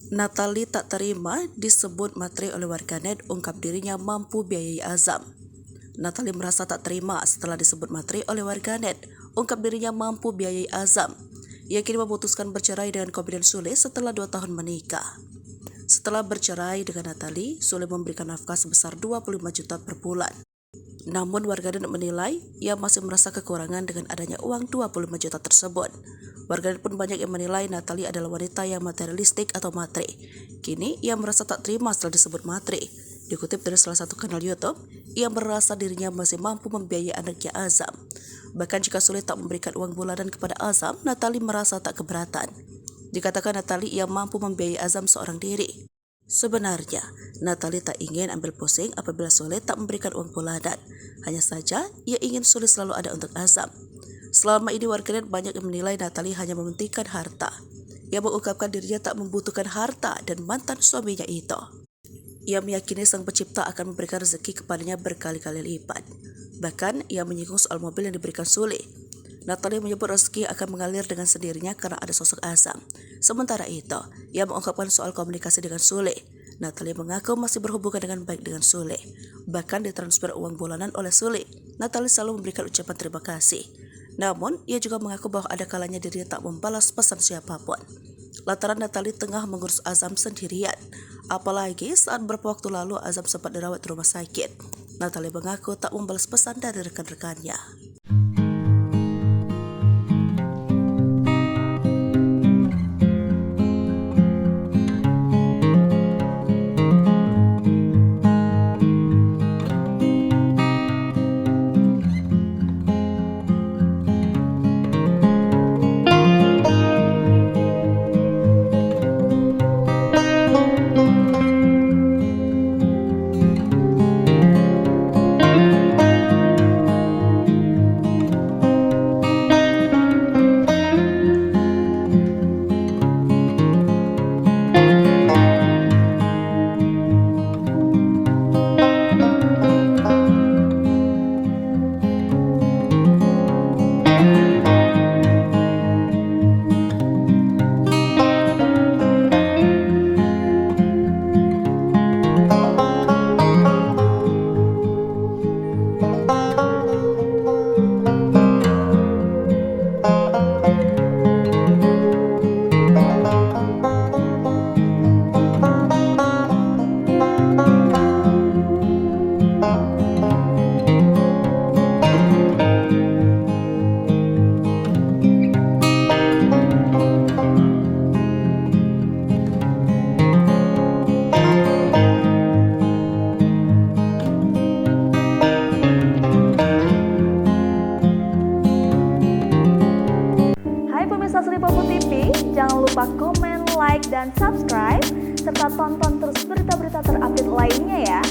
Natalie tak terima disebut matre oleh warganet ungkap dirinya mampu biayai Azam. Natalie merasa tak terima setelah disebut matre oleh warganet ungkap dirinya mampu biayai Azam. Ia kini memutuskan bercerai dengan komedian Sule setelah 2 tahun menikah. Setelah bercerai dengan Natalie, Sule memberikan nafkah sebesar 25 juta per bulan. Namun warganet menilai ia masih merasa kekurangan dengan adanya uang 25 juta tersebut. Warganet pun banyak yang menilai Natalie adalah wanita yang materialistik atau matre. Kini ia merasa tak terima setelah disebut matre. Dikutip dari salah satu kanal YouTube, ia merasa dirinya masih mampu membiayai anaknya Azam. Bahkan jika Sule tak memberikan uang bulanan kepada Azam, Natalie merasa tak keberatan. Dikatakan Natalie ia mampu membiayai Azam seorang diri. Sebenarnya, Natalie tak ingin ambil pusing apabila Sule tak memberikan uang bulanan. Hanya saja, ia ingin Sule selalu ada untuk Azam. Selama ini warganet banyak yang menilai Natalie hanya mementingkan harta. Ia mengungkapkan dirinya tak membutuhkan harta dan mantan suaminya itu. Ia meyakini sang pencipta akan memberikan rezeki kepadanya berkali-kali lipat. Bahkan, ia menyinggung soal mobil yang diberikan Sule. Natalie menyebut rezeki akan mengalir dengan sendirinya karena ada sosok Azam. Sementara itu, ia mengungkapkan soal komunikasi dengan Sule. Natalie mengaku masih berhubungan dengan baik dengan Sule. Bahkan ditransfer uang bulanan oleh Sule. Natalie selalu memberikan ucapan terima kasih. Namun, ia juga mengaku bahwa ada kalanya dirinya tak membalas pesan siapapun. Lantaran Natalie tengah mengurus Azam sendirian. Apalagi saat beberapa waktu lalu Azam sempat dirawat di rumah sakit. Natalie mengaku tak membalas pesan dari rekan-rekannya. Pemirsa Sri Popo TV, jangan lupa komen, like, dan subscribe, serta tonton terus berita-berita terupdate lainnya ya.